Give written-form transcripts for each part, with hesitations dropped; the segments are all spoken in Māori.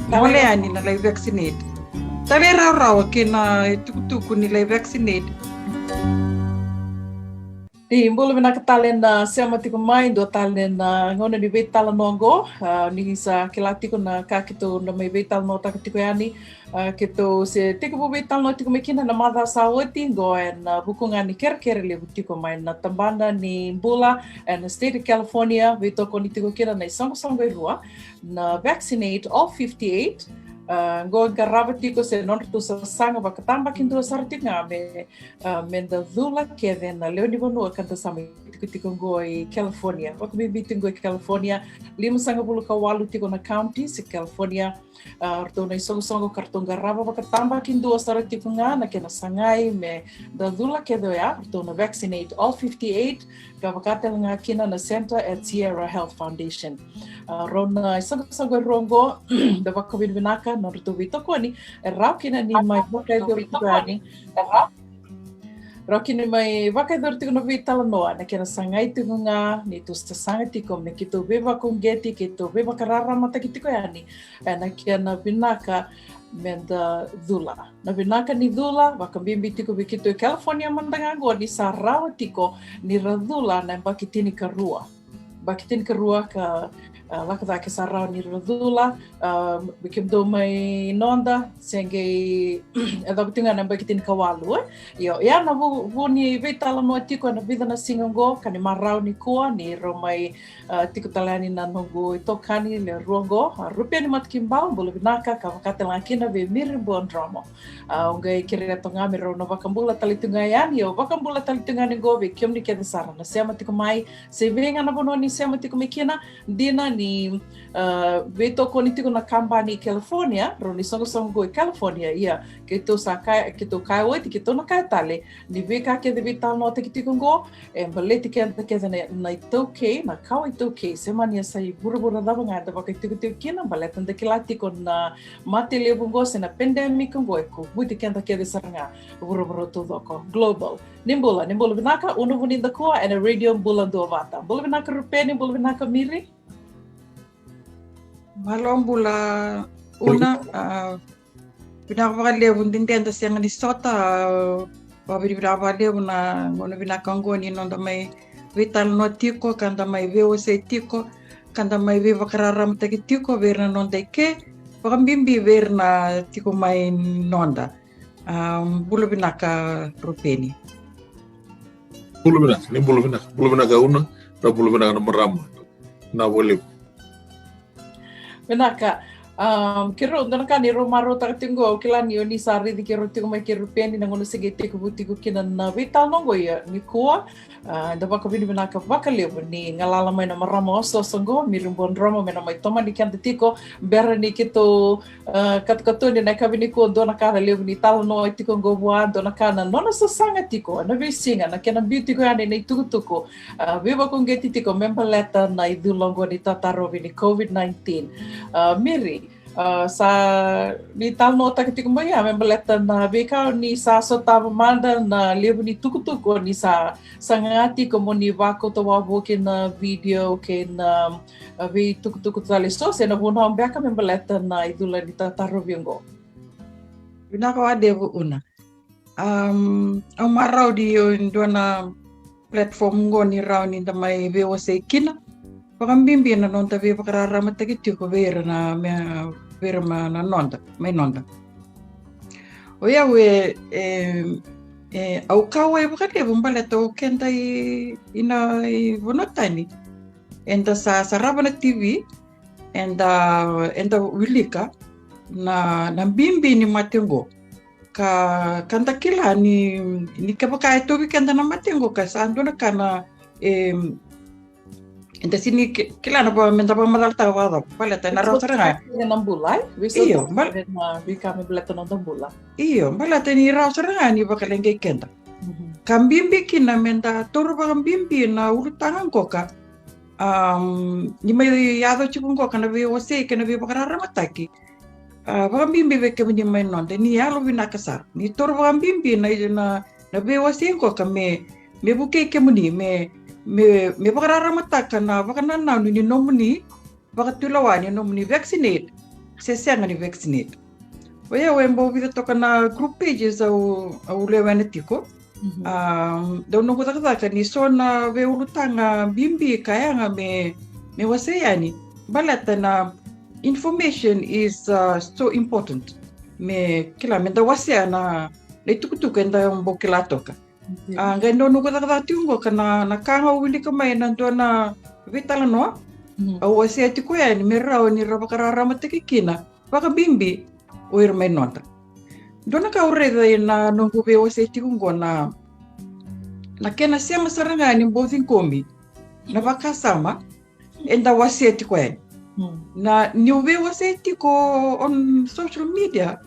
Mole ani na lai vaccinate. Tale rau kina tuku nilai vaccinate. Di mbolo mina katalen na siama tiko mai do talen na ngona ni vetala nongo ni sa kilati ko na kakito na may vetal no takatiko yani kito se tiko bu vetal no tiko mekina na mada sawati go en bukunga ni kerkere le tiko mai na tambanda ni mbula and state of California veto ko ni tiko kira na isang rua na vaccinate all 58 go garaba tiko se non tu sa sanga ba katamba kindu sarti nga menda dula ke na leoni bono kanta sami tiko go i California wa bi tingo i California lima sanga bulu ka walu tiko na county se California orto na isong karton garaba ba katamba kindu sarti nga na kena sangai me da dula ke do ya orto na vaccinate all 58 gavakatel nga kina na center at Sierra Health Foundation rona isong rongo da COVID vinaka no tu vito koni rakina ni mai vakai dortani rakina mai vakai dortiko no vitala noa na kena sangai tunga ni tu sangai tiko me kito beba kongeti kito beba karara mata kitiko yani na kena vinaka menda dula na vinaka ni dula vakambimbi tiko bikito California mandanga go ni sarawa tiko ni radula na bakitini karua ka lakata ke sarau ni radula bikim do mai nonda senge eda butinga na bakitin kawalu yo ya na bu ni vetala no tiko na vida na singongo kani marau ni kua ni romai tiko talani na nongo itokani le rongo rupia ni matkimbao bolo binaka ka vakatela kina ve mirbo drama unga kire tonga miro no vakambula talitunga yani yo vakambula talitunga ni go ve kiom ni ke sara na sema tiko mai se venga na bono ni sema tiko mekina dina ni veto koni tiko na kampani California roni songo go California ia kito sakai kito kai oi kito na kai tale ni veka ke de vital no tiko go baleti ke na toke na kawai toke semania sai buru da banga da baka tiko kina baletan de kilati kon na matele bungo se na pandemic go ko buti ke de saranga buru to doko global nimbola binaka uno buninda ko and a radio bula do vata bula binaka rupeni bula binaka miri Malong bula una binakabakalew dintenda siyang ni sota binakabakalew na ngono binakango ni nonda may vital no tiko kanda may VOC tiko kanda may vivakararam tagi tiko ver na nonda ke pakambimbi ver na tiko may nonda bula binaka rupeni bula binaka una na bula binaka na marama na boleh Benaka, kiro ndana ni romaro takatingo kila ni oni sari di kiro tingo mai kiro peni nangono segete ko buti ko kina na vital nongo ya ni kuwa da baka bini benaka baka lebo ni ngalala mai na maramo so songo mirumbon romo mena mai toma ni kanta tiko bera ni kito kat ni na kabini ko dona kana lebo ni tal no tiko go bua dona kana nona so sanga tiko na visinga na kena beauty ko yani nei tukutuko viva ko ngeti tiko member letter na idulongo ni tataro ni COVID-19 Miri sa ni tal nota que tigo mai ame baleta na beka ni sa sota manda na levo ni tukutuko ni sa sangati como ni vako to wabo ke na video ke na vi tukutuko tale so se na bona beka me baleta na idula ni tataro bingo binaka devo una ang maraw di na platform ngo ni raw ni damay VOC kina pakambimbi na nonta vi pakararama tagiti ko vera na vera na nonta may nonta oya we au kawa bakate bumbala to kenta ina bonotani enda sa sarabana TV enda wilika na bimbi ni matengo ka kanta kila ni kapaka ito kanta na matengo ka sa ando na kana enta sini kila na pa menta pa madalta wada paleta na rosara na bulai iyo na bika me bleta na bula iyo balata ni rosara ni bakalenge kenta kambimbi kina menta toro kambimbi na urutangan koka ni mai yado chukun koka na VOC kana vi bakarara mataki kambimbi veke ni mai nonde ni yalo vinakasar ni toro kambimbi na VOC koka me buke kemuni me bakarara mataka na bakana na ni nomuni bakatulawani nomuni vaccinate sesianga ni vaccinate. Oia o embo vida toka na group pages au lewana tiko. Dau nungu taka ni so na ve ulutanga bimbi kayanga me waseyani. Balata na information is so important. Me kila menda wasea na tukutuka enda mbo kila toka. Ngai no nungu taka tiungo kana na kanga uwili kamay nandua na vitala noa. Au wasea tiko yani me rao ni rabakararama tekikina. Waka bimbi o irmai nota. Dona ka ureda na nungu ve wasea tikungo na kena siama saranga ni mbothin komi. Na wakasama enda wasea tiko yani. Na niuve wasea tiko on social media.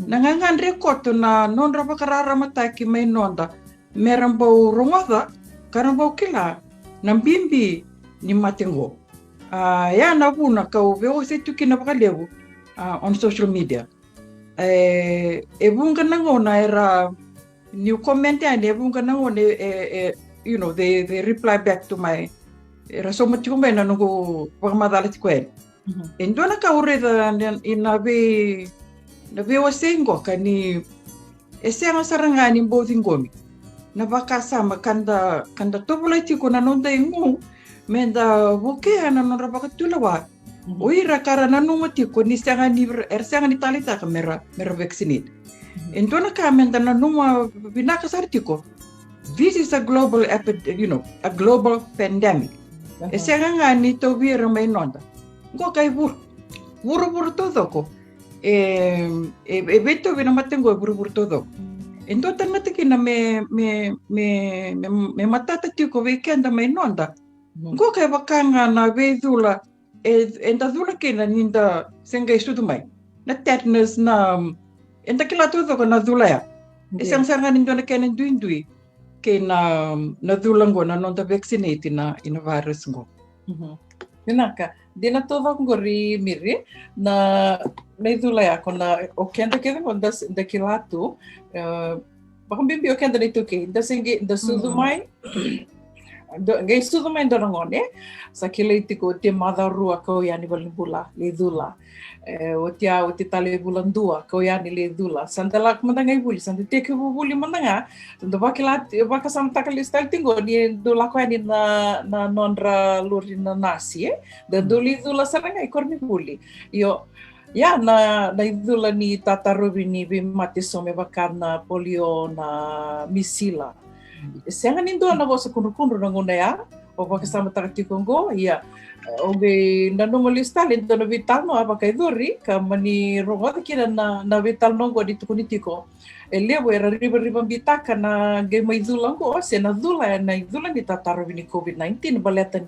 Na ngangan rekoto na non rabakararama taki mai nonda. Merambau rongoda, karambau kila, na bimbi ni matengo. Ya na buna kau veo se tuki na bakalevu on social media. Bunga nangona era new comment and bunga nangona you know they reply back to my era so much kumbe na nungu pagamadala tikwen. Endona ka ureda ina be na be wasengo kani esenga sarangani mbothin gomi. Na wakasama kanda topula tiko na nonda ingu menda wokea na nora bakatula wa oira kara na nunga tiko ni sanga ni talita ka mera vaccinate entona ka menda na nunga binaka sartiko. This is a global a global pandemic. Sanga ngani to vira mai nonda go kai buru todo ko evento vina matengo buru todo. Então tan matiki na me matata tiko weekend mai nonda. Go kai wakanga na vedula enda dula kena ninda senga estudo mai. Na tetanus na enda kila todo ko na dula ya. Esang sanga nindo na kena duindui ke na dula ngo na nonda vaccinate na ina virus ngo. Menaka, dina todo ngori miri na dula ya kona o kenda keda ngonda da kilatu bakang bimbi o kenda nito ke da singi da sudumai gai sudumai ndorongone sa kileitiko te madarua ko yani balimbula le dula o te tale bulandua ko yani le dula sandala mandangai buli sanda te ke buli mandanga sanda baka samtaka listal tingo ni dula ko yani na nonra lurina nasi da duli dula saranga ikorni buli yo ya na idula ni tatarubi ni bimati some bakana polio na misila. Senga nindo na vosa kunru na ngona ya o bakasama takatikongo ya oge na numalista lento na vital no abaka iduri kamani rongoda kina na vital no go ditukunitiko elevo era riba bitaka na game idula ngo se na dula ni tatarubi ni COVID-19 baleta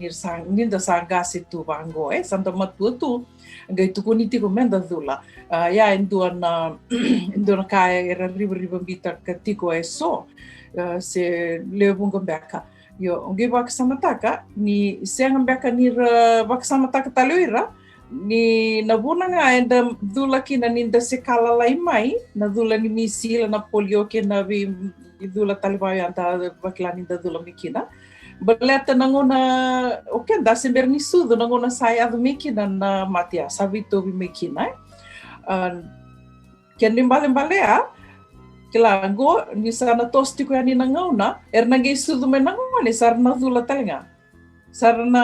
ninda sanga situ bango santa matutu ngai tukuniti ko menda dula ya indona kaya era riba bitaka tiko eso se levunga beka yo ngi baksamataka ni senga beka ni baksamataka taloira ni nabuna nga enda dula kina ninda se kala lai mai na dula ni misila na polio kina vi dula talibaya anta bakla ninda dula mikina baleta nangona okay da sember ni sudo nangona saya do mikina na matia savito vi mikina kenim balea kila go ni sana tosti ko yani nangauna ernage sudo menangone sarna dula talenga sarna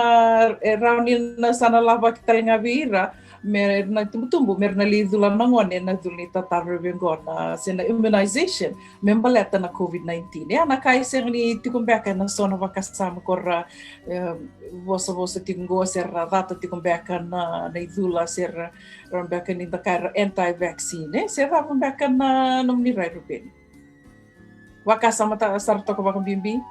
raunin na sana lava talenga vira mer na tumbu mer na lidula nangone na dulita tarvengona sena immunization membaleta na COVID-19 ya na kai ser ni tikumbeka na sona vakasama korra vosa tingo ser data tikumbeka na idula ser rambeka ni dakar anti-vaccine ser rambeka na nomni rai ruben vakasama ta sarto ko bakang bimbi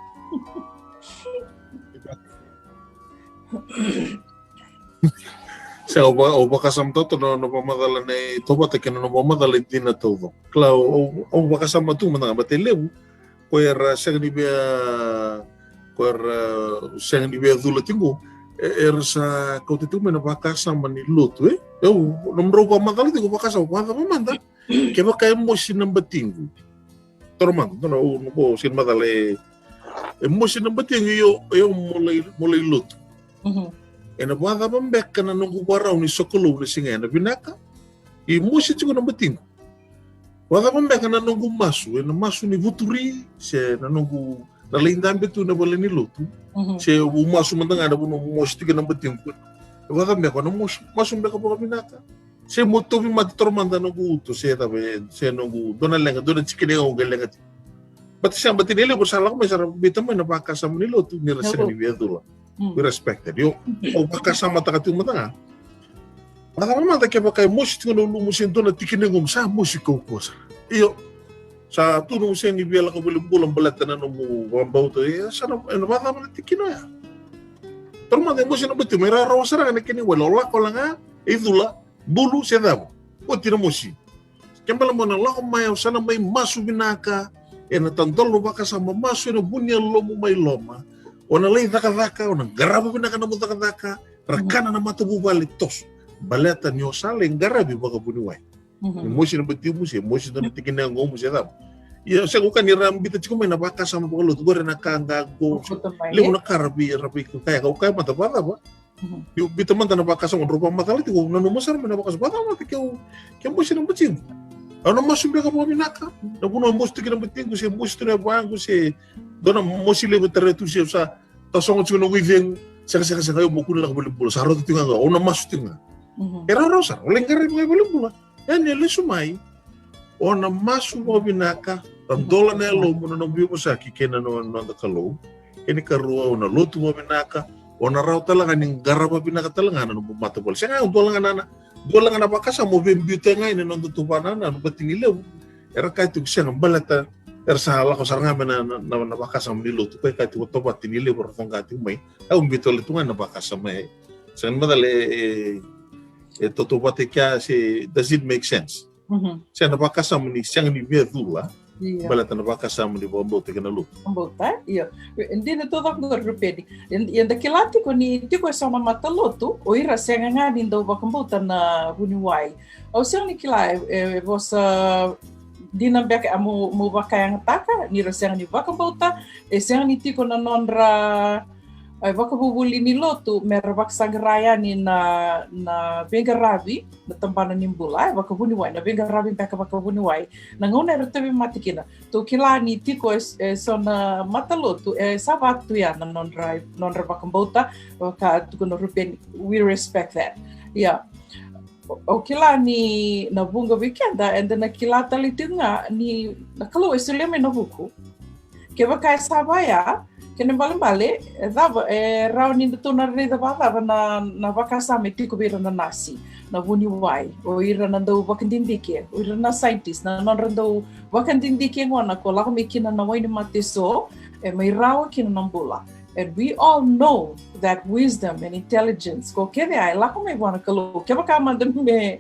Sa o bakasam to no pamadala nei toba te kena no pamadala dina todo. Claro, o bakasam tu mana batelewu ko era segni be dula tingo sa ko te tu mena bakasam ni lutu eu nomro pamadala tingo bakasam manda ke ba kay mo sinambatingo. Tormando no po sin madale mo sinambatingo yo mulai lutu. Ena bada bambeka na nungu warau ni sokolo ni singa na binaka I musi tigo na batingo. Wada mambeka na nongo masu ni vuturi, se na nongo na lindambe tu na boleni lutu. Se o masu mandanga na bono mosi tigo na batingo. Wada mambeka na masu mbeka boka binaka. Se motovi mati tormanda nongo uto se tabe se nongo dona lenga dona chikine o gelenga. But siya batinile ko sala ko may sarap bitamo na pakasama ni lutu ni resen ni viadula. We respected. Yo o pakasama takatu matanga. Mata kaya pakai musik no lumusin to na tikinengom sa musiko ko sa. Iyo sa tunong sen ni biala ko bulang balatan na mo bambao to sa na bata man tikino ya. Torma de musik no betu mera rawasara na kini wala ko lang idula bulu sedam. O tira musik. Kembala mo na la ko mayo sana may masu binaka na tantol no baka sa mamasu no bunya lomo may loma. O na lay daka o na garabo binaka na mo daka rakana na matubu balik tos. Baleta nyo saling garabi baka buniway. Emosi na bati mo siya, emosi na tikin na ngomo siya tam. Ya sa ko kanira bita chiko may nabaka sa mga luto gore na kangago. Limo na karabi ko kaya mata bata ba. Yung bita man ta nabaka sa rupa matalit ko nanumasar man nabaka sa bata mata kyo emosi na bati. Ano masumbi ka mo binaka? Na kuno emosi tikin na bati ko siya emosi na bango siya. Dona emosi lebo teretu siya sa tasong chiko no wiveng sa kayo mo kuno lang bulibul sa rot tinga nga ona masu tinga. Era rosa, oleh karena boleh pula. Dan ele sumai, ona masu mo binaka, tandola na lo mo na biyo mo sa kikena no kalau, ini karua ona lotu mo binaka, ona raw talaga ning garaba binaka talaga na no mata bol. Siya nga dola nga na bakasa mo bimbiute nga ina no tutupanan na batinile. Era kahit siya ng balata, era sa hala ko saranga na bakasa mo niluto kay kahit to batinile por tong gating may, ay umbito lito nga na bakasa may. Sa madali totobate kya si does it make sense? Siya napakasama ni siyang ni Viadula, balata napakasama ni Bombo te kanalu. Bombo ta? Iyo. Hindi na todo ako rupedi. Yan dakilati ko ni tiko sa mamataluto, o ira siya nga din daw bakambuta na huniway. O siya ni kila was di na beka mo bakayang taka, ni ra siya ni bakambuta, siya ni tiko na nonra ay vakabubuli ni lotu merbak sagraya ni na bengarabi na tambana ni bulay vakabuniway na bengarabi peka vakabuniway nangona retabi matikina to kila ni tiko so na matalotu sabatu ya na non vakambota ka tukono rupen we respect that yeah o kila ni na bunga weekenda and then kila talitunga ni nakalo isuleme na buku keva kai sabaya kene bale dava rau ni tu na reda dava na vakasa me tiko bira na nasi na vuniwai o ira na do vakandindike o ira na scientist na non rando vakandindike ngona ko la me kina na waini mateso mai rau kina nambula and we all know that wisdom and intelligence ko keve ai la ko me wana kalo ke baka manda me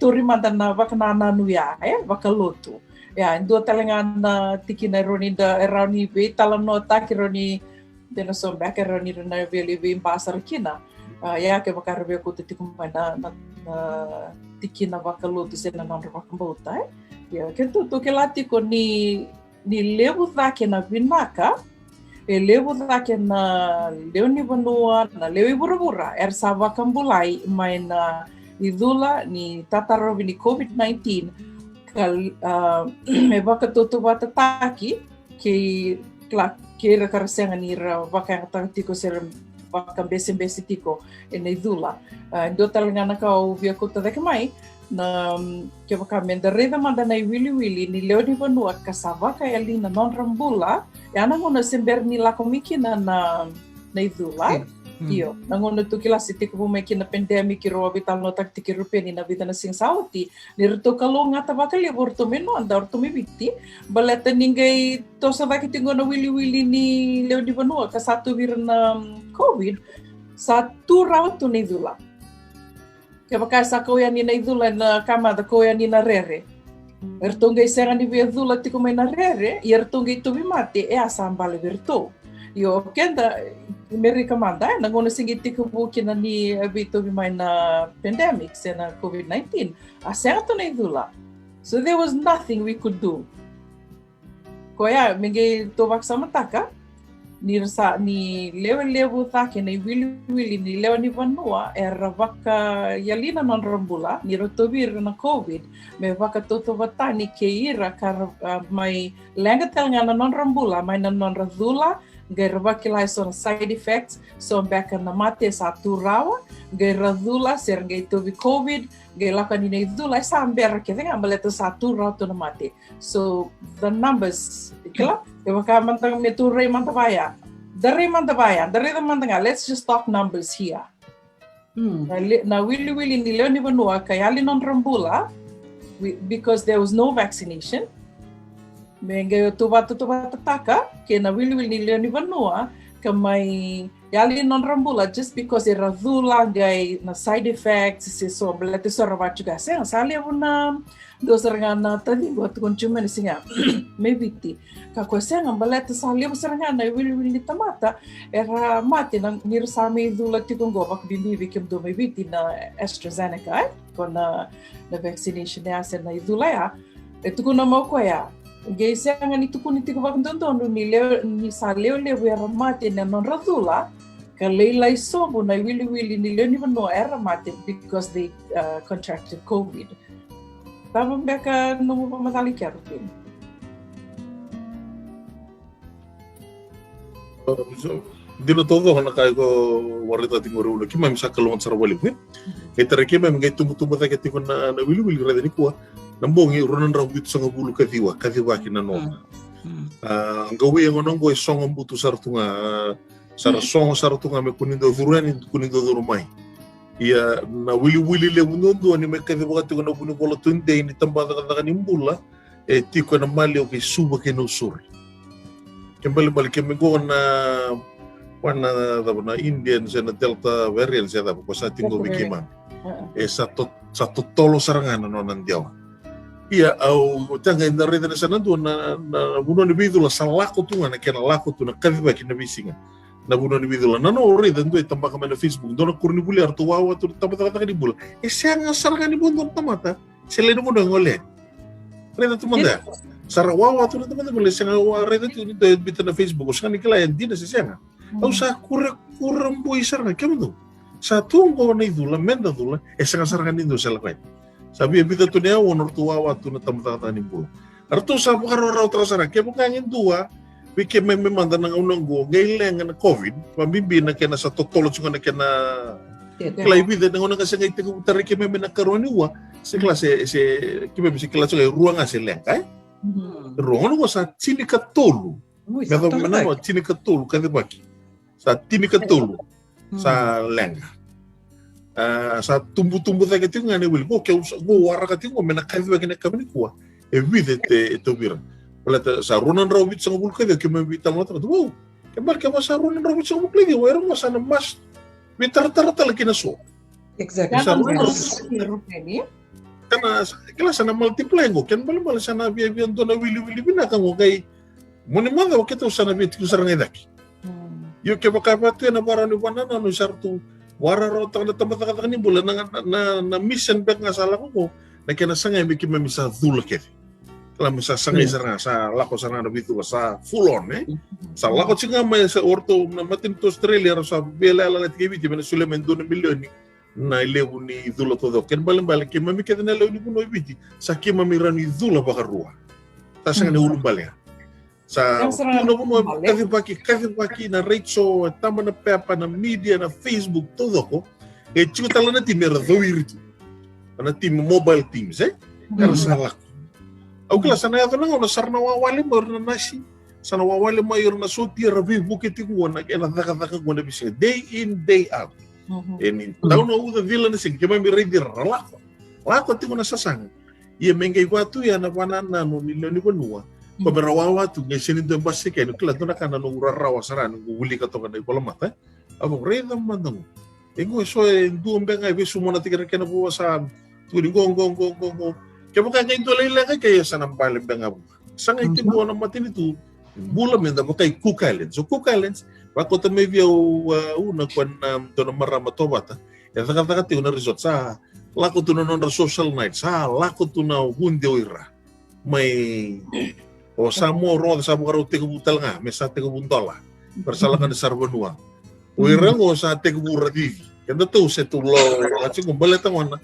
turi manda na vakana na nuya vakalotu ya indo talengan tiki na roni da erani be talano taki roni dena so back roni na veli be pasar kina ya ke bakar be ko tiki mana na tiki na vakalo tu sena na vakambota ya ke tu ke lati ko ni lebu take na binaka lebu take na leoni banua na lewi burubura sa vakambulai mai na idula ni tataro ni COVID-19 me baka toto bata taki ke rakarasenga ni baka tiko ser baka bese tiko ene dula ndo talanga ka o via kota deke mai na ke baka menda reda manda na wili ni leoni vanua kasava ka ali na non rambula ana ngona sember ni la komikina na idula Iyo, nangono tu kila siti ko bumeki na pandemic iro abital no taktiki rupeni na vida na sing sauti. Nirto kalong nga tabakali borto meno anda orto mibiti. Baleta ningay to sa bakit tingo na wili ni Leo di Banua ka satu bir na COVID satu raw to ni dula. Kaya baka sa kuya ni na idula na kama da kuya ni na rere. Ertongay serang ni via dula tiko may na rere, ertongay to bimati asambale virto. Yo kenda Amerika manda nangona singiti ko kina ni abito bimay na pandemic na COVID-19 aserto na idula. So there was nothing we could do. Koya mingay tubak sa mataka ni lewa ta ke nei wili ni lewa ni vanua era waka yalina non rambula ni rotovir na covid me waka toto watani ke ira kar mai lenga telngana non rambula mai na non razula gai rawakilai so side effects so beka na mate sa turawa gai razula ser gai tovi covid gai laka ni nei zula sa ambera ke tenga maleta sa turawa to na mate so the numbers ikla e waka mantang me turai mantabaya dari the mantanga let's just talk numbers here na wili ni leo ni vanua kayali non rambula because there was no vaccination Mengayo tuba taka ke na wili ni leo ni vanua kamay yali non rambula just because era zula gai na side effects se so belete so rabat juga sen sali una dos rangana tadi buat konsumen singa maybe ti ka ko sen belete sali rangana wili tamata era mati nang nirsami zula ti kongo bak bimbi bikim do maybe ti na AstraZeneca kon na vaccination ya sen na zula ya etu kuna mo ko ya Gese ang itu pun itu kubak tonton ni sa leo era mate na non razula ka leilai sobo na wili ni leo ni no era mate because they contracted COVID. Tama beka no mo pamatali kya rupin. Dino todo na kay ko warita tingoro ulo ki mam sa kalon sarwali pun. Etara ki mam gay tumbu ta kati ko na wili rada ni ko. Nambongi ronan rawit sa bulu kadiwa kinanoma. Ang gawi ang onong boy song ang buto sartunga sartunga me kunindo vuran kunindo rumay. Iya na wili le mundo ni me kadiwa kati ko na buno bola tunde ni tambada ka nimbula tiko na mali o kay suba kay no sur. Kembali kami ko na na Indian sa na Delta variant sa ko sa tingo bikiman. Sa totolo sarangan no nandiaw. Iya, au tanga inda reda na sana na buno ni bidula sa lako tunga na kena lako tu na kadhiba kina bisinga na buno ni bidula na no reda ndo tamba kama na Facebook ndo na kurni buli artu wawa tu tamba taka ni bula sianga sarga ni bundo tamata sele no buno ngole reda tu manda sara wawa tu tamba bula sianga reda tu ndo bita na Facebook sa ni kila yan dina sianga au sa kurang boy sarga kemdo sa tungo na idula menda dula sianga sarga ni ndo sala kwai Sabi bita tu niya wonor tuwa watu na tamata ni bulo. Arto sa bukaro raw trasara kaya bukangin tuwa wiki may manda ng unang go ngayon na COVID pamimbi na kena sa totolo chunga na kena klay bida ng unang kasi ngayon tigo tari kaya may nakaroon niwa si klase kaya si klase kaya ruang nga sila kaya ruang ko sa tinikatolo medo manamo tinikatolo kada baki sa tinikatolo sa lenga sa tumbu-tumbu sa kati nga ni wil ko kaya wara kati ko may nakaiwa kina kami ni kuwa evide ito bira wala sa runan rawit sa ngabul kaya kaya may bital mo wow kaya ba sa runan rawit sa ngabul kaya wala mo sana mas bitar-tar talaga na so exactly kana sana multiply ko kaya bala sana biya do na wili binaka mo kay muni mga wakito sana biya ko sarang edaki yung kaya makapatu na parang ni banana no sarto wara ro ta na tamata ni bula na mission back nga sala ko na kena sangay biki mamisa dhulke kala misa sangay sa lako sa na bitu sa full on sa lako singa may sa orto na matin to Australia sa bela la TV di na sulemen do na milyon na ilebu ni dhulo todo ken balik ki mami keda na lew ni kuno ibiti sa ki mami rani dhula bakarua ta sanga ni ulum balya sa puno kasi baki na Rachel tama na pepa na media na Facebook todo ko chico tala na team era doirito na team mobile teams kara salah au kala sana ya tona na sarna wawali mo na nasi sana wawali mayor na soti ra Facebook iti ko na kena daka ko na bisa day in day out and tao na uda vila na sig kema mi ready lako ti ko na sasang ye mengay watu ya na banana no ni banua Paberawawa tu ngesini tu basi kayak nukla tu nak kana nungura rawa saran nguli ka to kana ikola mata abo reda mandang engo so ndu mbenga be sumo na tikira kana buwa sa tu ni gong kaya bukan kayak itu lagi kayak sana bale benga sanga itu buwa na matin itu bula menda bukai Cook Islands so Cook Islands bako ta may via una kwan to na marama tobata ya taka ti una resort sa lako tu na social night sa lako tu na hunde oira may o sa mo ro sa bukaro te kubutal nga mesa te kubuntola Persalakan di Sarbanua. Wirango sa tegura divi. Kanda tu setulo aci kumbale tangwana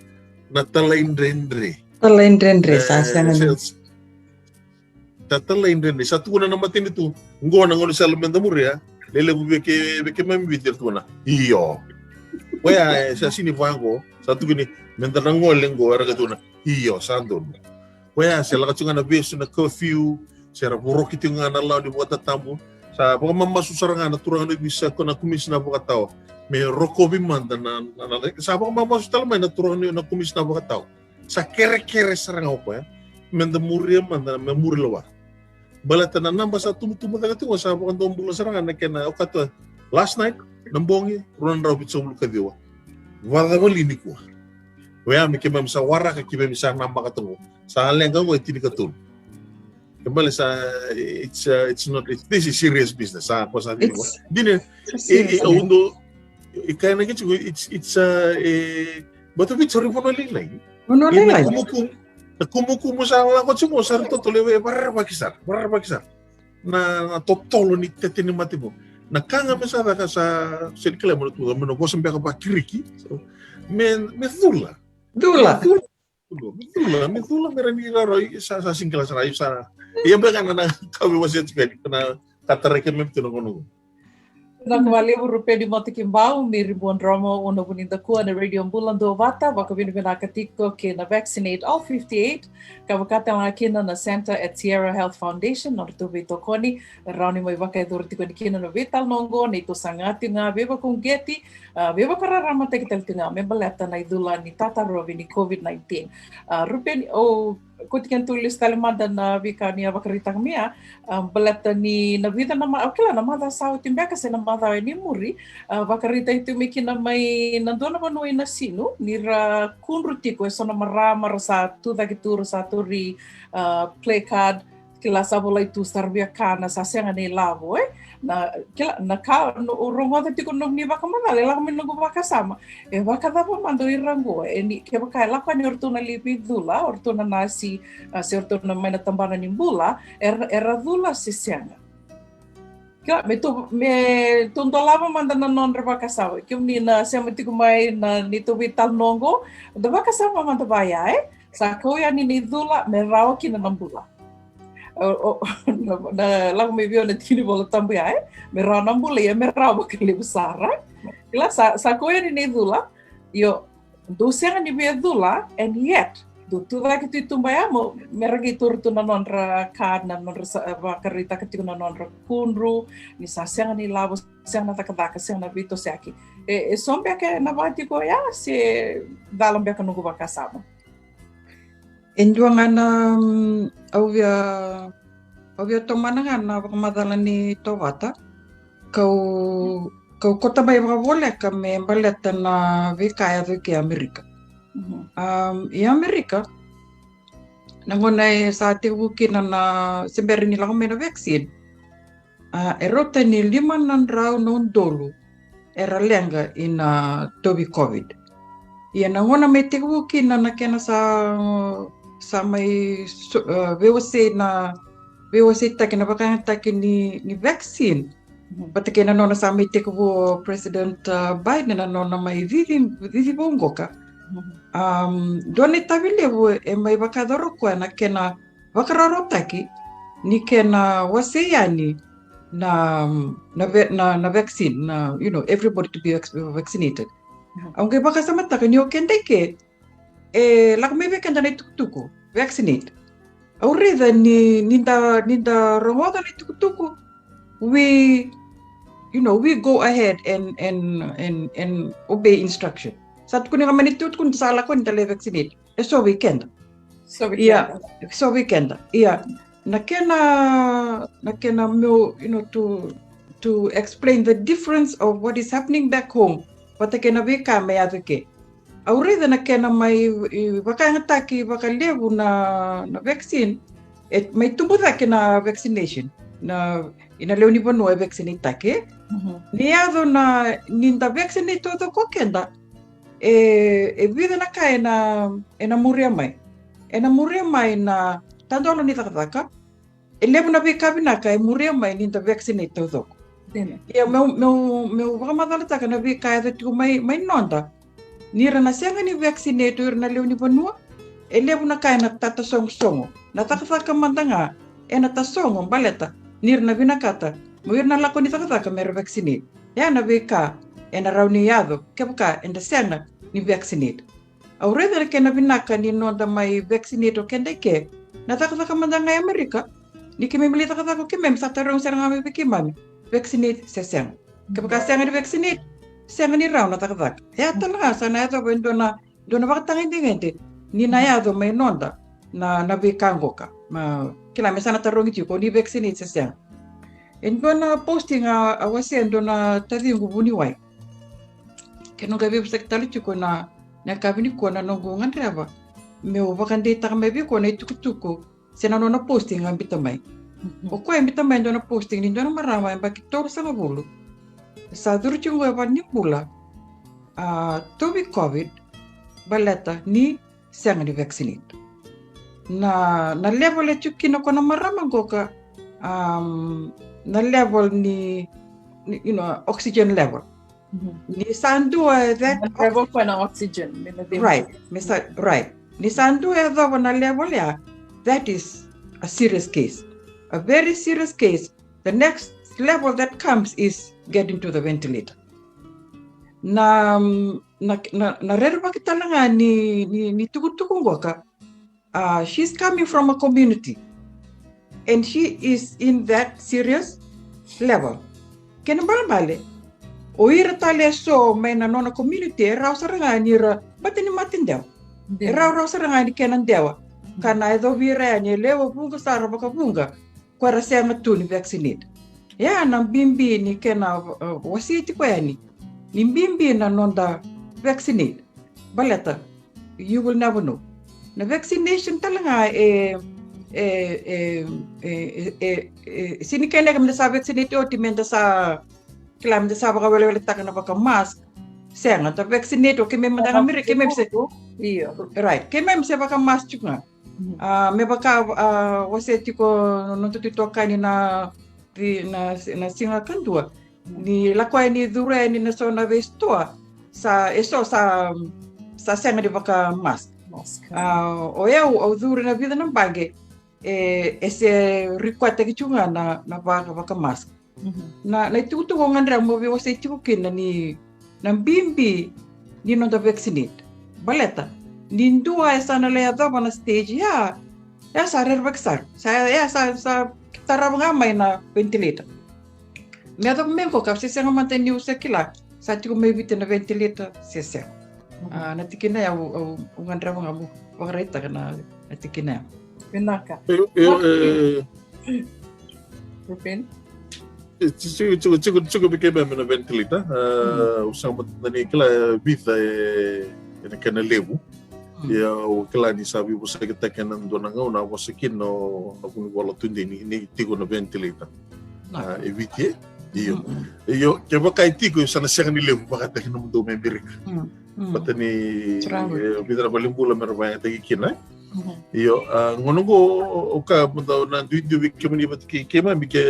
na talaindrendre. Talaindrendre sa sangan. Talaindrendre satu kuna namatin itu. Ngona ngoni salamenda muria. Lele beke mambitir tuna. Iyo. Waya sa sini vango satu gini mentanango lengo araga tuna. Iyo sandon. Waya sela kacunga na besu na curfew. Sera buruk itu ngana lao di buat tamu. Sa pokok mama susaranga na turang na bisa ko na kumis na buka tao. May roko bimanda na sa pokok mama sustal may na turang na kumis na buka tao. Sa kere-kere sarang ako ya. Menda muria manda na memuri lawa. Balata na namba sa tumu-tumu taga tungo sa pokok tombolo sarangan na kena o kato. Last night nambongi runan raw bitso mulu kadiwa. Wala walini ko. Waya mi kemam sa wara ka kibem sa namba katungo. Sa lengang ko itini katul. Kembali sa it's not this is serious business sa ako sa dito. Dine undo ikana gitu it's bato bit sorry for nalilay. Kumukumo sa wala ko sumo sa to tuloy para bakisar. Na totolo ni tetini matibo. Nakanga mesada ka sa sirkila mo to mo ko sampai ka pakiriki. Men medula. Dula merani raro sa singkila sa rayo sa iya bagan na kami wasit spek na katareke mem tuno kono. Na kembali rupiah di mata kimbau miri buon drama ono bonita kuah na radio bulan do vata baka bini katiko ke na vaccinate all 58 kabakata kina na Center at Sierra Health Foundation na to bito koni rauni mai baka dur tiko kina no vital nongo ni to sangati nga beba kung geti beba kararama tekitel tinga membalata na idula ni tata rovi ni COVID-19 rupiah o kutikan tulis talimada na vika ni abakarita kamia balata ni na vida na okay na mada sa utimbe kasi na mada ni muri bakarita itu miki na may nandona manuay na sino nira kunrutiko eso na marama sa tuda kituro sa turi play card kila sabula itu sarbia kana sa senga ni lavo na kila na ka no rongo de tiko no ni baka mana le lang minno baka sama baka da pa mando irango ni ke baka la pa ni ortuna lipi dula ortuna nasi si ortuna mai na tambana ni bula era dula si senga kila me tundolava manda na non baka sama ke ni na sema tiko mai na ni to vital nongo da baka sama manda baya sa ko ya ni dula me rao ki na nambula na lang may view na tini bola tambu ya me rao nambula ya me rao bakali besara kila sa ko ya ni dula yo do senga ni be dula and yet do tu va que tu tumbaya mo meragi turtu na nonra kad na nonra bakarita katiko na nonra kunru ni sa senga ni lavo senga na takadaka senga na vito seki sombe ke na vati ko ya se dalam be kanu ba kasama Enjuangan Avia tomanangan na pagmadalan ni Tawata. Kau kota bay boleh kami baleta na vikaya ke Amerika. I Amerika nangonay sa tibukin na semberi nila kami na vaksin. Erota ni 5 raw noon dolo era lenga ina tobi COVID. Ia nangona may tibukin na nakena sa may VOC takin na baka takin ni vaccine. Pati na nona sa may tikubo President Biden na nona may vivi bongo ka. Doon itabile may baka daro ko na kena bakararo taki ni kena waseyani na vaccine na everybody to be vaccinated. Ang baka sa mata kanyo kendeke lak may bekanda na tukutuko vaccinate. Aurida ninda rongoda na tukutuko. We go ahead and obey instruction. Saat ko ni kami nitut kun sala ko nitale vaccinate. So weekend. So weekend. Yeah. Nakena mo to explain the difference of what is happening back home. Patakena beka may advocate. Aurida nakena may baka hataki baka lebu na vaccine. May tumuda kena vaccination na inaleo ni bono vaccinate take. Niado na ninda vaccinate todo kokenda. Vida na kaya na muria mai. Na muria mai na tandolo ni takataka. Lebu na beka binaka muria mai ninda vaccinate todo. Tene. Ia meu wakamatala taka na vi kaya tu mai nonda. Nira na senga ni vaccinate ira na leo ni vanua. E levo na kaya na tata songo. Na taka mandanga e na ta songo baleta. Nira na vinakata. Mo ira na lako ni taka mero vaccinate. Ya na vi ka e na rauni yado kebuka e na senga ni vaccinate. Au reda ke na vinaka ni nonda mai vaccinate o kende ke. Na taka mandanga e Amerika. Ni ke me milita taka ke mem sa tarong seranga me mami. Vaccinate sesang. Kapag sesang ni vaccinate, sesang ni raw na taktak. Ya talaga sana ito ba doon na bakatangin din ni nayado may nonda na nabikango ka. Kailangan sana tarong ito ko ni vaccinate sesang. And doon na posting awasin doon na tadi yung buniway. Kaya nung gabi sa kitali ko na nakabini ko na nunggungan raba. May ubakan data ka may ko na itukutuko. Sina no na posting ang bitamay. O ko em também na posting ni dona marama em bakitor sa bulu. Sa durung wa ni bula. To be covid baleta ni sang di vaccinate. Na level etu kino ko na marama goka na level ni oxygen level. Ni sandu that level ko na oxygen. Right. Right. Ni sandu na level ya. That is a serious case. A very serious case. The next level that comes is getting to the ventilator. Na rerba kita nga ni tugu-tugu ka. She's coming from a community, and she is in that serious level. Kena bale. Oira tale so may na nona community raw saranga ni batini matindaw. Raw saranga ni kenan dewa. Kana edo vira ni lewa bunga sara baka bunga. Kwara sema tu ni vaccinate. Ya na bimbi ni kena wasiti kwa yani. Ni bimbi na nonda vaccinate. Baleta, you will never know. Na vaccination talaga sini kena kami sa vaccinate o timenda sa kilam da sa baka wala taka na baka mask. Senga ta vaccinate o kemi madanga mire kemi se iyo. Right. Kemi se baka mask juga. Me baka waseti ko nontutoka ni na singa kandua ni lakwa ni dure ni na so na vestoa sa senga di baka mask. O eu dure na vida ng bage ese rikwata ki chunga na baka mask. Na ituto ko ngandra mo waseti ko kin ni bimbi ni no da vaccinate. Baleta Nindua esa na lea doba na stage ya sa rerbexar. Sa tarab nga may na ventilator. Medo menko ka sisa nga manteni usa kila. Sa tiko may vite na ventilator sisa. Natikina ya ngandra nga mo. Wakarita ka na natikina. Pinaka. Rupin. Chico bikema na ventilator. Usama nani kila vida kena lebu. Ya o kila ni sabi mo sa kita kenan do nanga una wasikin no kung wala tundi ni tigo na ventilator. Evite iyo keba kai tigo sana seng ni lebu baka tek no do membiri. Patani bidra balimbula merbaya tagi kina. Iyo ngono go oka mundo na duit kemani batki kema bike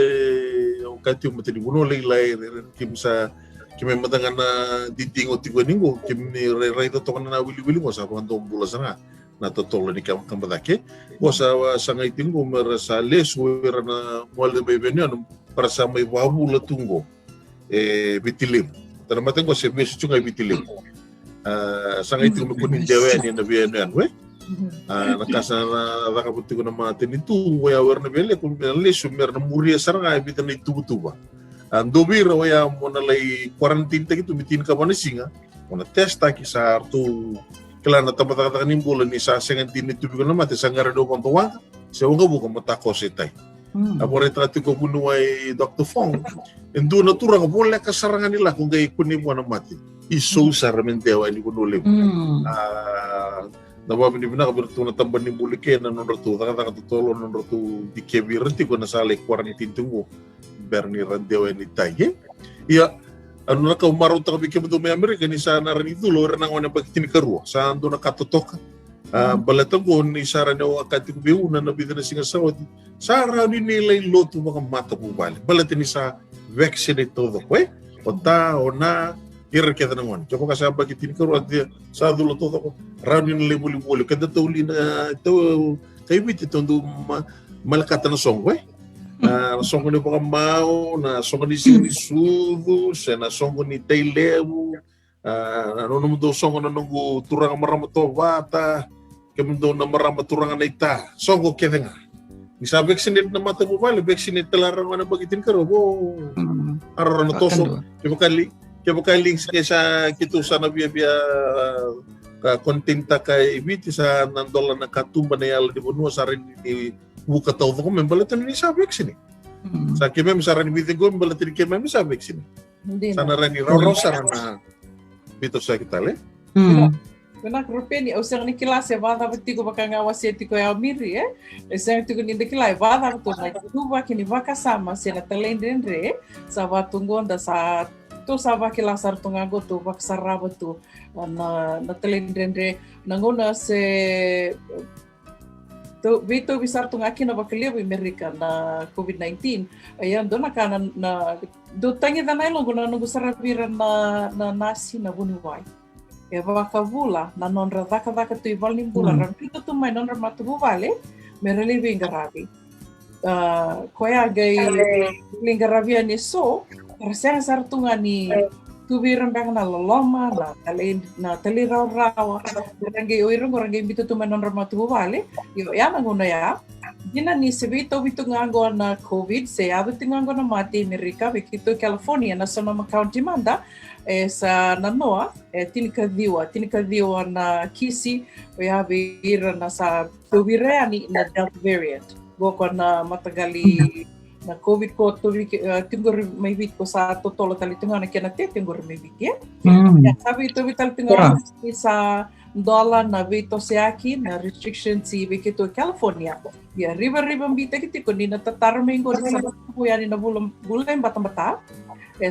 oka tiu matani buno lai kimsa kami matangan na ditingo tigo ningo kami raita to kana wili mo sa pantong bula sana na totolo ni kambatake mo sa sangai tingo merasa lesu na molde bebenian para sa may wabula tungo bitilim tanamaten ko se besu chunga bitilim sangai tingo kunin dewe ni na benian we nakasa na rakaputigo na maten itu ya warna bele kun lesu merna muria saranga bitan itu Dobira waya mo na lay quarantine ta gitu mitin ka mana singa mona testa ki sa tu kala na tamata ka nimbola ni sa sengan tin itu na mate sangara do kon tuwa se wonga buka mata ko setay apore trati ko bunuay Dr. Fong endo na tura ka bola ka sarangan nila kung gay kunin mo na mate iso saramente wa ni kunule nawa ni bina ka bertu na tamban ni bulike na non ratu ta ka tolo non ratu di kebirti ko na sale quarantine tungo Bernie Randewa ni Taye. Iya, ano na kaumarot ka bikin mo may Amerika ni sa naran ito lo rin ang wana pagtini karuwa. Saan doon nakatotoka? Balatang ko ni Sara na wakati ko biuna na bida na singasawa. Sara ni nilay loto mga mata po bali. Balatin ni sa vaccinate todo ko o ta o na kira kita nangon. Coba kasi bagitin ko at sa dulo todo ko. Rani nilay buli-buli. Kada tauli na ito kayo biti ito malakata na song ko na song ko ni baka mao, na song ko ni Sudo, na song ko ni Tailewu, ano naman daw song ko na nung turang maramato bata, kami daw na maramaturang na ita. Song ko kaya nga. Isa vaccinate na mata mo bali, vaccinate talarang na bagitin ka ro. Araw na toso. Kaya bakaling sa kito sa nabiya kontenta kay ibiti sa nandola na katumba na yala di bunua sa rin ni buka tao ko membalatan ni sa vaccine. Sa kime sa rin ibiti ko membalatan kime sa vaccine. Sana rin ni Roro sa na bito sa kita le. Kena krupeni usang ni kilase bata pati ko baka ngawaseti ko ya miri usang tu ni dekilai bata to na tuba kini baka sama sena talendendre sa batungonda sa tu sa bakilasar tunga go tu baksaraba tu na talendendre nangona se to vito bisar tunga kina bakalia Amerika na COVID-19 ayan do na kana na do tangi da nailo go na nungu sarapira na nasi na buniwai e vakavula na nonra daka tu ival nimbula rampito tu mai nonra matu vale mereli vingaravi koya gai vingaravi ani so rasanya sartunga ni tubiran bang na loloma na tali rawa rangi oirong rangi bitu tu mai nonra matu vale yo ya ngona ya Gina ni sebito bitu ngango na COVID se abitu ngango na mati Amerika begitu California na Sonoma County manda sa nanoa tinikadiwa na kisi ya bira na sa tubireani na Delta variant goko na matagali na COVID ko tinggor may bit ko sa totolo talitungan na kinate tinggor may bit ya sabi ito vital tinggor sa dola na vito siaki na restriction si begitu California ya riba bita gitu ni natatar minggo sa kuya ni na bulan bata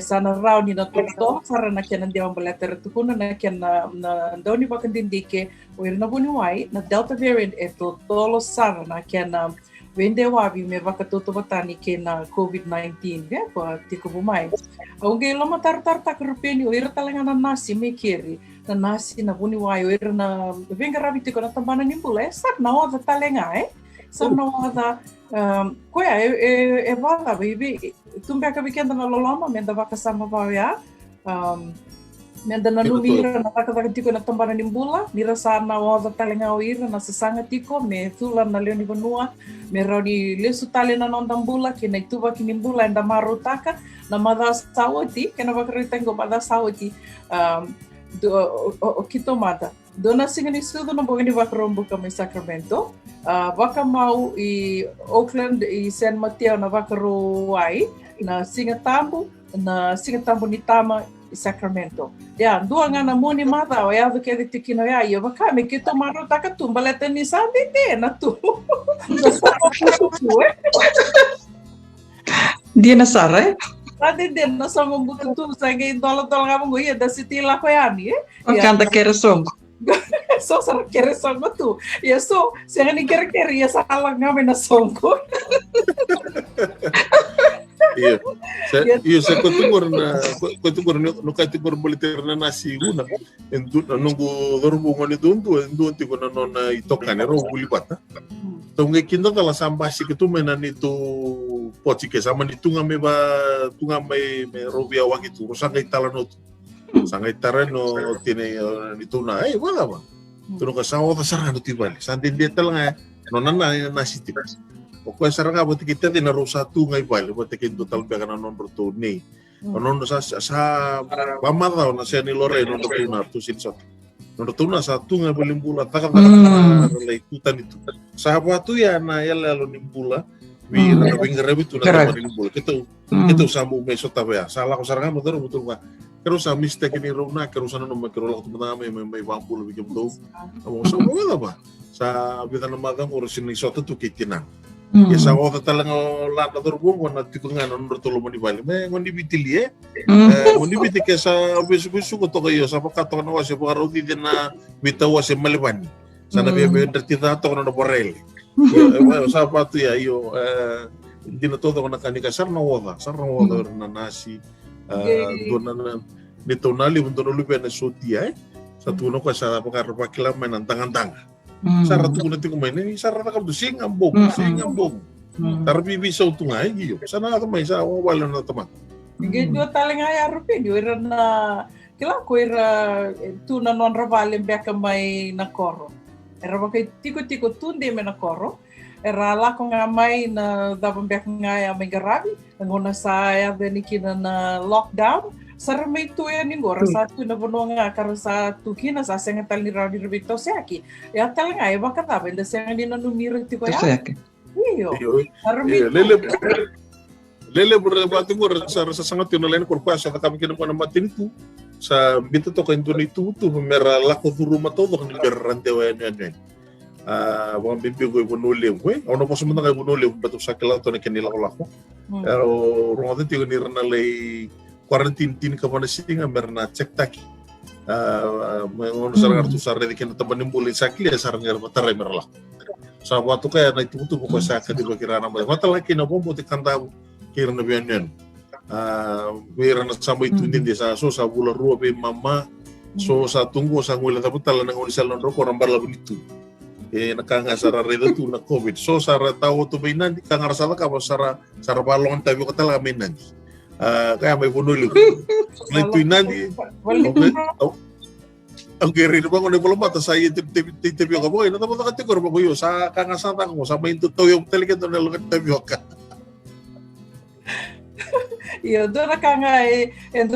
sana raw ni na toto sara na kyan nandiyan balater tukuna na kyan na daw ni bakan dindike o na buniwai na Delta variant eto tolo sara na kyan na wende wabi me bakatuto batani ke na COVID-19 ya ko tiko bumai au ge lama tar tak rupeni o ira talenga na nasi me kiri na nasi na buniwai o ira na venga rabi tiko na tambana nimbula sak na oda talenga sak na oda koya vala baby tumbe ka weekend na loloma menda baka sama ba ya menda na numira na taka tiko na tambana nimbula mira sana oda talenga o ira na sasanga tiko me tula na leoni banua me rodi lesu tale na nondambula kina ituba kinimbula enda marutaka na mada sawati kena bakari tengo mada sawati o kito mada dona singani sudo na bogani bakrombo kami Sacramento baka mau i Oakland i San Mateo na bakaro ai na singatambo ni tama i Sacramento ya dua ngana moni mada o ya veke tikino ya yo baka me kito marutaka tumbalete ni sandite na tu dia nasara Tadi dia nasa membutuh tu saya tolong kamu gue ya dari situ lah kau ya nih o canta keresong so sarap kere song tu ya so saya ni kere ya salah ngamen na song ko saya kutungur no katungur boliter na nasi una endu nungu dorbu ngoni dundu tiko na nona itokane ro bulibata tonge kinda kala sambasi kitu menan itu poti ke sama ni tunga me robia wangi tu sanga italano sanga itarano tine itu na wala ba tuno ka sawo ta sarano tibali sandin dia telanga nona na nasi tipas pokoknya saranga buat kita tina rosa tu ngai bali buat kita total begana non bertuni non sa pamada na se ni lore non tuna tu sinsot non tuna satu ngai belimbula takkan lei kutan itu sahabat tu ya na ya lalu nimbula Wira wingerebi tu na belimbula kita samu meso tabea salah ko saranga betul ka terus sa mistake ni rona kerusan no makro tu pertama may wampul bikin betul amo sa wala ba sa bitan magang urusin ni soto tu kitina ya sa wata talang la na turbong na tikungan non bertolo mo di bali me ngondi bitili ngondi bitike sa bisu ko to kayo sa pakato na wase pagaro di na bitawa se malibani Sana via bertita to na borrelli. Io sabato ya io dina todo na kanika sarna woda na nasi dona ni tonali un dono lupe na sotia satu no ko sa pakar pakila main tangan-tangan. Sarra tu na tingo main ni sarra ka do singambong. Tarbi bisa utungai giyo. Sana ka mai sa wala na taman. Giyo talinga ya rupi giyo na kila ko tu na non ravale beka mai na koro. Era bakai tiko tunde me na koro. Era la ko nga mai na dabang bek nga ya may garabi. Ngona sa ya kina na lockdown. Sara may tuya ni ngora sa tu na bono nga karo sa tukina sa senga tal ni raudi rubito seki. Ya tal nga ya baka taba inda senga ni na numiro tiko ya. Iyo. Sara may lele berbatu sa sangat yun lain korpa sa kami kina na matin tu sa bito to kain tuni tu mera lako turu matodo kan berante wa yan. Wan bimbi ko ibunuli ko ono po sumunta kay ibunuli batu sa kala to na kanila lako. Pero rongo ti ko ni ranalay quarantine tin ka pa na singa merna check taki. Ono sa ngartu sa rede kina tabanim bulin sakli sa ngar mataray merla. Sa watu kaya na itutu ko sa kadiba kirana mo. Matalaki na bombo ti kanta kira na biyan. Mira na sampai itu hindi sa so sa bula rua be mama so sa tunggu sa ngula tapos tala nang ulisal ng roko rambar labi itu nakanga redo tu na covid so sara tawo to be nan kanga rasala ka sara balong tabi ko tala minan kaya may punuli na itu nandi ang kiri ba ko ne boloma ta saya tibi ko boy na tapos ka tikor ba ko yo sa kanga sa ta ko sa may tuto yung talaga to na lugat tabi ka. Iya, dona kanga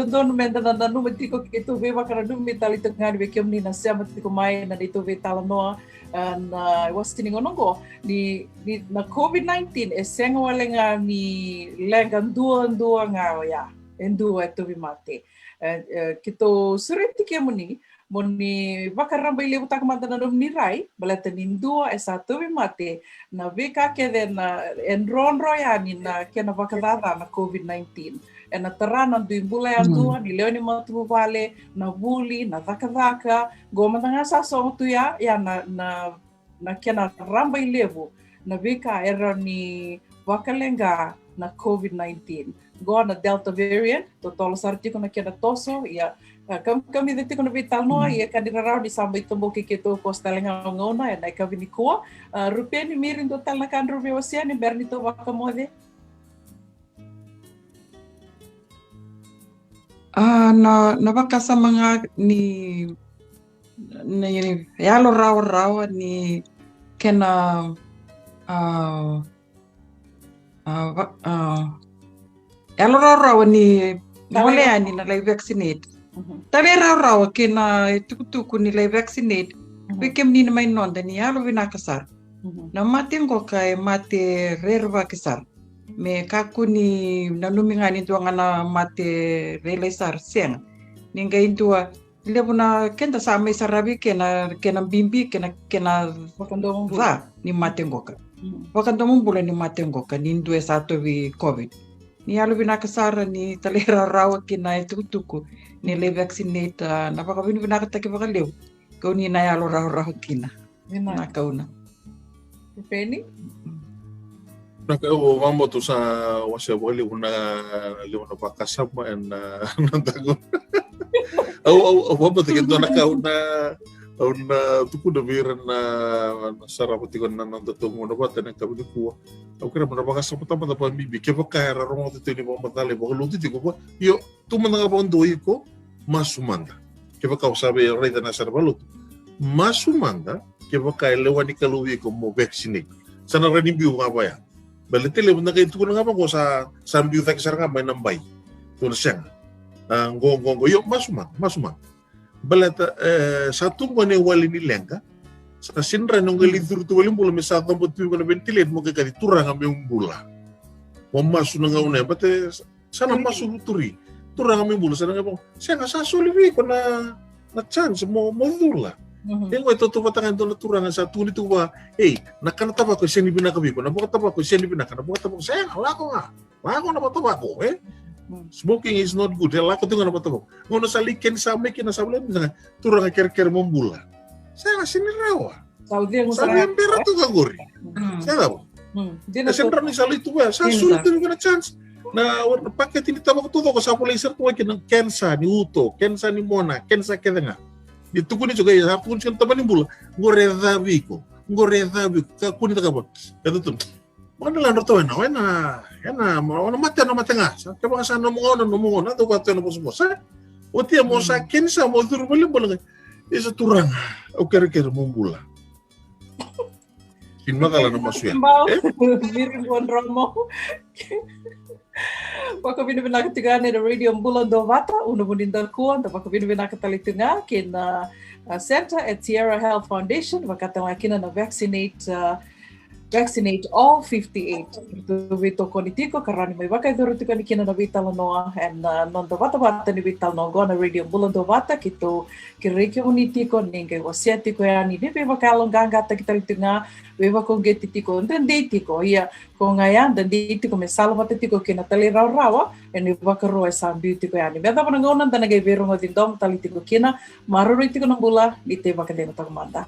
dono menda na numitiko itu be makara numitali tengah be kem ni na siama tiko mai na itu be talanoa na was tiningo nongo ni na COVID-19 senga walenga ni lenga dua nga ya endua itu be mate kito sureti kemuni moni bakaramba ile utak mata na nirai balata nindua satu be mate na veka ke na enron royani na kena bakadara na COVID-19 na terana du imbula dua ni leoni matu vale na buli na vaka goma tanga sa so tu ya na kena ramba ilevu na veka era ni vakalenga na COVID-19 go na delta variant to tolo sarti ko na kena toso ya kami dito ko na vital no ya kadira di sambay tumbo kikito postalenga ngona ya na kami ni ko rupiah ni mirin total na kan rupiah wasia ni bernito wakamode na baka sa mga ni yalo raw ni kena yalo raw ni wala ni na vaccinate tabe raw kena tuku ni vaccinate bikem ni may nonda ni yalo vinakasar na matengo kay mate rerva kisar me kaku ni nanumingani tua ngana mate relesar siang ninga intua lebuna kenda sama sarabi kena bimbi kena va ni matengoka wakandomo bulan ni matengoka ni indue satu vi covid ni alu binakasara ni talera rawa kina tuku ni le vaccinate na baka binakatake baka lew kau ni na alu rawa kina na kauna Penny Nakao mambo to sa wasya wali una leona pakasama en nantago. Au mambo te kento nakao na tuku na viran na sarapati ko na nandato mo na bata na kabudi ko. Au kira mo na pakasama tama na pambibi ke pakara romo te ni mo matale bo luti ko ba. Yo tu man nga bondo ko masumanda. Ke pakau sabe reda na sarbalut. Masumanda ke pakai lewani kaluwi ko mo vaccinate. Sana rani biu nga ba ya. Balitele na kayo tuko nga pa ko sa sambiu taksar nga may nambay. Tuno siya. Ngong yo masuma. Balata satu mane wali ni lenga. Sa sinra nung galitur tu walim bula misa tampo tu ko na ventilet mo kay turang ang yung bula. Mamasu na nga una pati sana masu turi. Turang ang bula sana nga po. Siya nga sa suliwi ko na chance mo dula. Yung ito patangan doon na turangan sa tulit ko ba, nakanataba ko siya ni binakabi ko, napakataba ko siya ni binaka, napakataba ko, siya, lako na pataba ko, Smoking is not good, lako ito nga napataba ko. Ngunit sa liken sa may kinasabla, turangan ker-ker mong bula. Siya nga sinirawa. Saudi ang Sabi ang pera tu kaguri. Saya tahu. Dia Kasi na ni sali tu sa Kensa. sulit din na chance. Na paket ini tama ko ko sa laser tu ng Kensa ni Uto, Kensa ni Mona, Kensa kaya nga. Dito ko ni juga ya hapon siya taman ni bula. Ngoreza biko. Ka kuni ta ba. Ito tu. Mana lang to na. Yana mata nga. Kaya ka sana mo na to ka to na po sa. O tiya mo sa Kensa mo duro bala. Isa turang. O kere mo bula. Sinmakala na masuyan. Mau birin buon Romo. Paka binibinakatigan ni Radio Bulan Dovata, uno bunindal kuan, paka binibinakatalitunga kin Center at Sierra Health Foundation, wakatang akina na vaccinate all 58. Vito konitiko karani may bakay durutiko ni kina na vital noa and non Dovata ni vital no go na Radio Bulan Dovata kito kiriki unitiko ninge wasiatiko yani ni be bakalong gangata kitalitunga beba kong getitiko ndenditiko ia kung ngayon ndenditiko may salvatitiko kinatali raw and ibakaro sa beautiko yani beta panangonan tanagay biro ngo dindom talitiko kina marurutiko ng bula dite bakadena tagmanda.